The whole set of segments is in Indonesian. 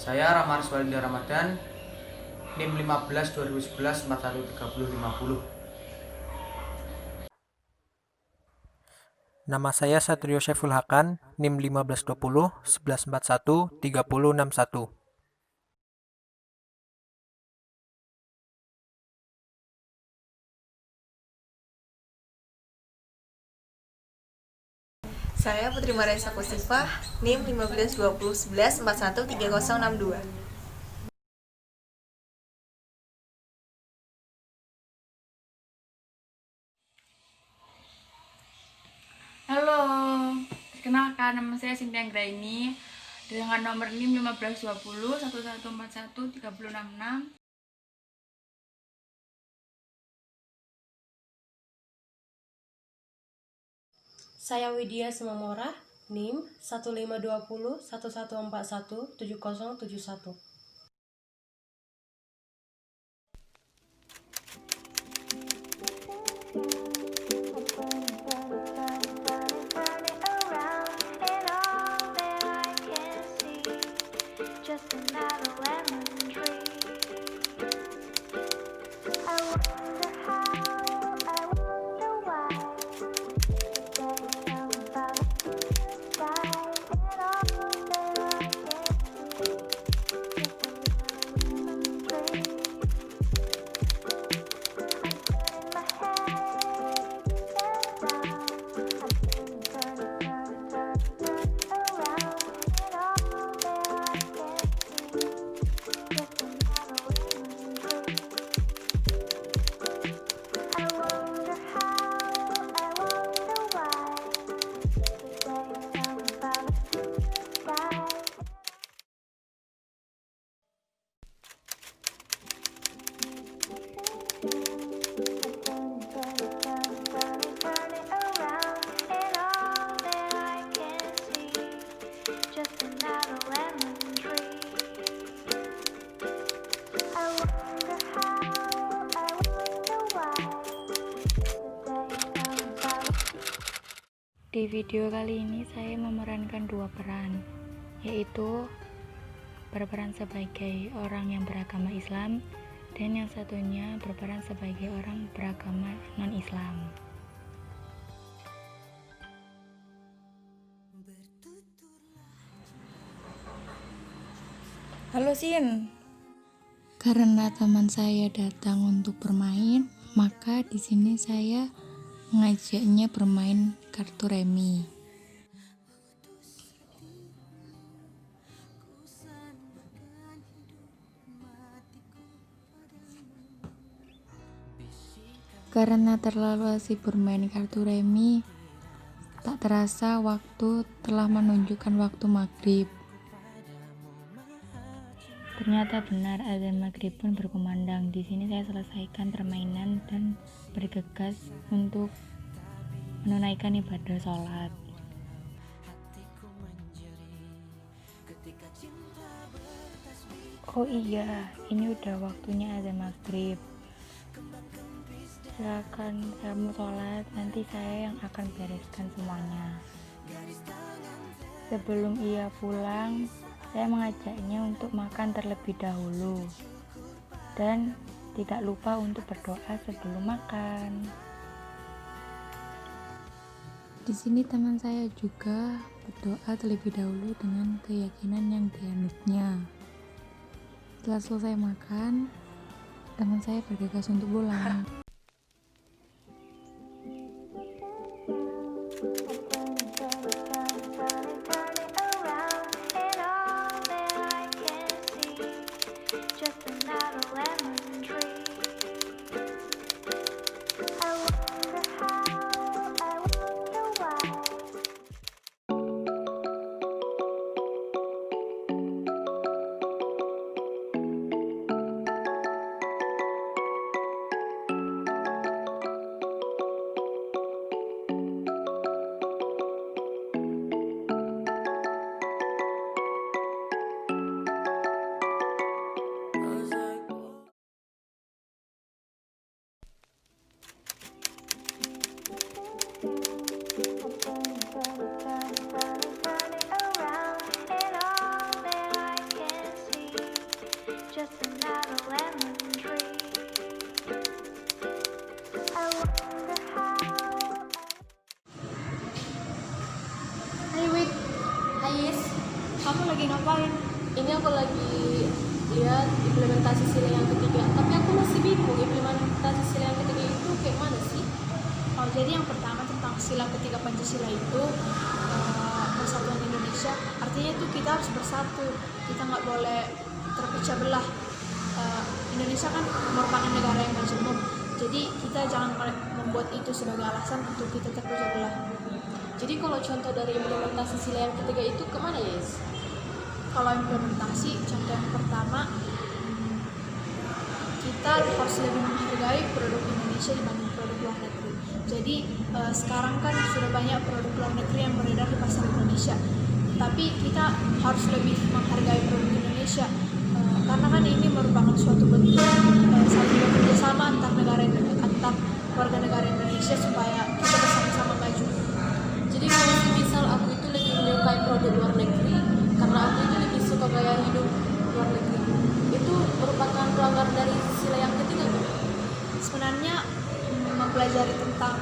Saya Ramar Walida Ramadan, NIM 15 2011 4130 50. Nama saya Satrio Syaiful Hakan, NIM 1520 1141 3061. Saya Putri Marisa Kusifah, NIM 1520 11 41 3062. Halo, perkenalkan nama saya Cynthia Anggraini dengan nomor NIM 1520 1141 3066. Saya Widya Sumamora, NIM 1520 1141 7071. Di video kali ini saya memerankan dua peran, yaitu berperan sebagai orang yang beragama Islam dan yang satunya berperan sebagai orang beragama non-Islam. Halo Sin. Karena teman saya datang untuk bermain, maka di sini saya mengajaknya bermain kartu remi. Karena terlalu asik bermain kartu remi, tak terasa waktu telah menunjukkan waktu maghrib. Ternyata benar azan maghrib pun berkumandang. Di sini saya selesaikan permainan dan bergegas untuk menunaikan ibadah sholat. Oh iya, ini udah waktunya azan maghrib. Silakan kamu sholat, nanti saya yang akan bereskan semuanya. Sebelum ia pulang, saya mengajaknya untuk makan terlebih dahulu dan tidak lupa untuk berdoa sebelum makan. Di sini teman saya juga berdoa terlebih dahulu dengan keyakinan yang dianutnya. Setelah selesai makan, teman saya bergegas untuk pulang. ngapain? Ini aku lagi lihat implementasi sila yang ketiga, tapi aku masih bingung implementasi sila yang ketiga itu kayak mana sih? Oh, jadi yang pertama tentang sila ketiga Pancasila itu persatuan Indonesia. Artinya itu kita harus bersatu, kita nggak boleh terpecah belah. Indonesia kan merupakan negara yang majemuk, jadi kita jangan membuat itu sebagai alasan untuk kita terpecah belah. Jadi kalau contoh dari implementasi sila yang ketiga itu kemana ya? Yes? Kalau implementasi, contoh yang pertama, kita harus lebih menghargai produk Indonesia dibanding produk luar negeri. Jadi sekarang kan sudah banyak produk luar negeri yang beredar di pasar Indonesia, tapi kita harus lebih menghargai produk Indonesia, karena kan ini merupakan suatu bentuk saling bekerja sama antar warga negara Indonesia supaya kita bersama-sama maju. Jadi kalau misal aku itu lebih menyukai produk luar negeri karena aku itu lebih suka gaya hidup luar negeri, itu merupakan pelanggaran dari sila yang ketiga kan? Sebenarnya mempelajari tentang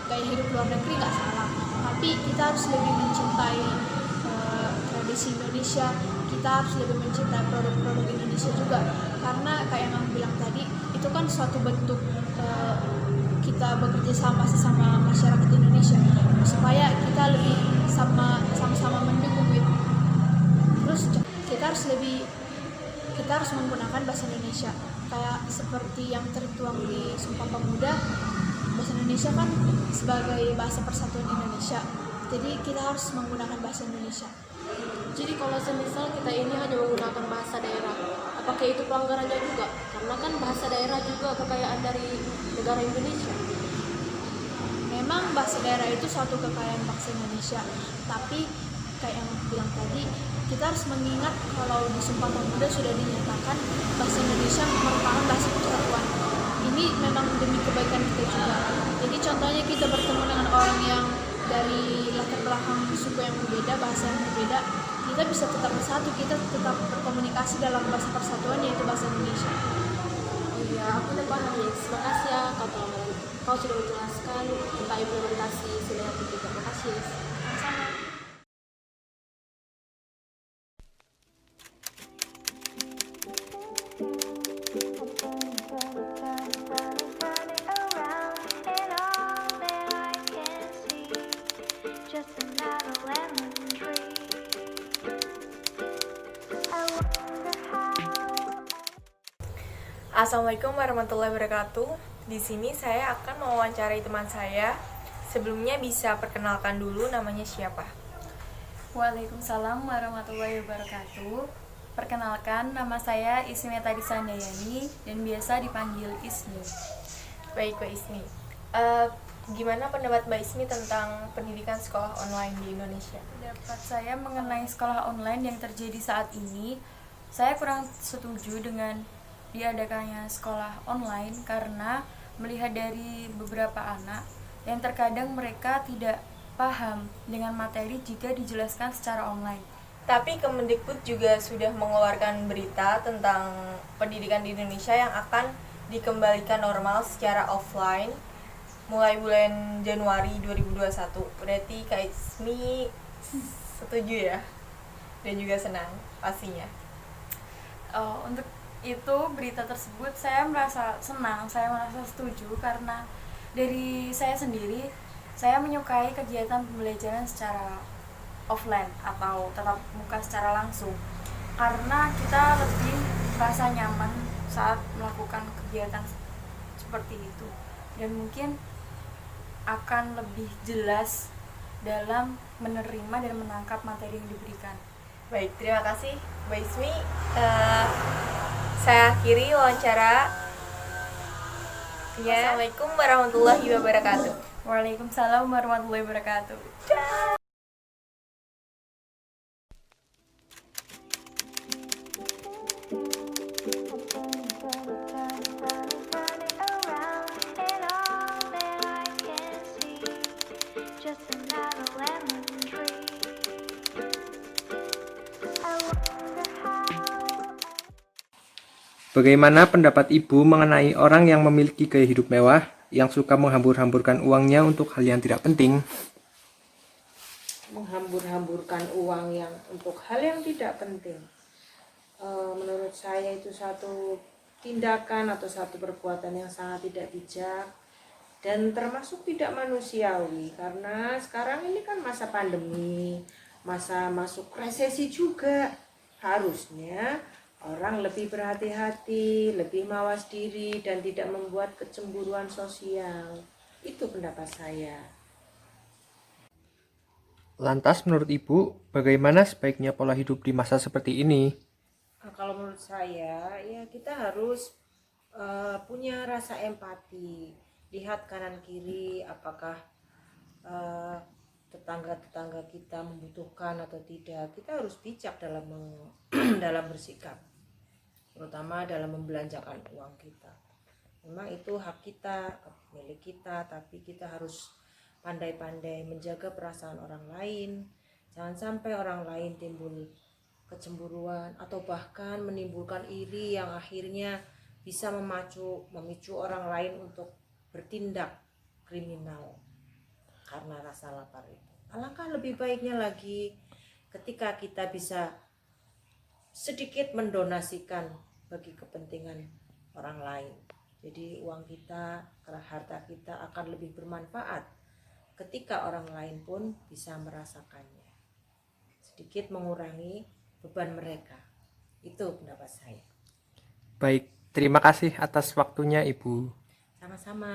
gaya hidup luar negeri nggak salah, tapi kita harus lebih mencintai tradisi Indonesia, kita harus lebih mencintai produk-produk Indonesia juga, karena kayak yang aku bilang tadi, itu kan suatu bentuk kita bekerja sama sesama masyarakat Indonesia supaya kita lebih sama-sama mendukung gitu. Terus kita harus menggunakan bahasa Indonesia kayak seperti yang tertuang di Sumpah Pemuda. Bahasa Indonesia kan sebagai bahasa persatuan Indonesia, jadi kita harus menggunakan bahasa Indonesia. Jadi kalau semisal kita ini hanya menggunakan bahasa daerah, apakah itu pelanggarannya juga? Karena kan bahasa daerah juga kekayaan dari negara Indonesia. Memang bahasa daerah itu suatu kekayaan bangsa Indonesia, tapi kayak yang aku bilang tadi, kita harus mengingat kalau di Sumpah Pemuda sudah dinyatakan bahasa Indonesia merupakan bahasa persatuan. Ini memang demi kebaikan kita juga. Jadi contohnya kita bertemu dengan orang yang dari latar belakang suku yang berbeda, bahasa yang berbeda, kita bisa tetap bersatu, kita tetap berkomunikasi dalam bahasa persatuan, yaitu bahasa Indonesia. Oh iya, aku udah paham ya. Terima kasih ya kau sudah menjelaskan tentang implementasi sila yang ketiga. Terima kasih ya. Sama-sama. Assalamualaikum warahmatullahi wabarakatuh. Di sini saya akan mewawancarai teman saya. Sebelumnya bisa perkenalkan dulu namanya siapa? Waalaikumsalam warahmatullahi wabarakatuh. Perkenalkan, nama saya Ismi Tadisa Handayani dan biasa dipanggil Ismi. Baik, Mbak Ismi. Gimana pendapat Mbak Ismi tentang pendidikan sekolah online di Indonesia? Pendapat saya mengenai sekolah online yang terjadi saat ini, saya kurang setuju dengan diadakannya sekolah online karena melihat dari beberapa anak yang terkadang mereka tidak paham dengan materi jika dijelaskan secara online. Tapi Kemendikbud juga sudah mengeluarkan berita tentang pendidikan di Indonesia yang akan dikembalikan normal secara offline mulai bulan Januari 2021. Berarti Kak Ismi setuju ya? Dan juga senang pastinya. Untuk itu berita tersebut saya merasa senang, saya merasa setuju karena dari saya sendiri, saya menyukai kegiatan pembelajaran secara offline atau tatap muka secara langsung karena kita lebih merasa nyaman saat melakukan kegiatan seperti itu dan mungkin akan lebih jelas dalam menerima dan menangkap materi yang diberikan. Baik, terima kasih Mbak Ismi. Saya akhiri wawancara. Assalamualaikum warahmatullahi wabarakatuh. Waalaikumsalam warahmatullahi wabarakatuh. Bagaimana pendapat Ibu mengenai orang yang memiliki gaya hidup mewah, yang suka menghambur-hamburkan uangnya untuk hal yang tidak penting? menghambur-hamburkan uang yang untuk hal yang tidak penting. Menurut saya itu satu tindakan atau satu perbuatan yang sangat tidak bijak dan termasuk tidak manusiawi, karena sekarang ini kan masa pandemi, masa masuk resesi juga. Harusnya orang lebih berhati-hati, lebih mawas diri dan tidak membuat kecemburuan sosial. Itu pendapat saya. Lantas menurut Ibu, bagaimana sebaiknya pola hidup di masa seperti ini? Kalau menurut saya, ya kita harus punya rasa empati. Lihat kanan kiri, apakah tetangga-tetangga kita membutuhkan atau tidak. Kita harus bijak dalam dalam bersikap, terutama dalam membelanjakan uang kita. Memang itu hak kita, milik kita, tapi kita harus pandai-pandai menjaga perasaan orang lain. Jangan sampai orang lain timbul kecemburuan atau bahkan menimbulkan iri yang akhirnya bisa memicu orang lain untuk bertindak kriminal karena rasa lapar itu. Alangkah lebih baiknya lagi ketika kita bisa sedikit mendonasikan bagi kepentingan orang lain. Jadi uang kita, harta kita akan lebih bermanfaat ketika orang lain pun bisa merasakannya. Sedikit mengurangi beban mereka. Itu pendapat saya. Baik, terima kasih atas waktunya Ibu. Sama-sama.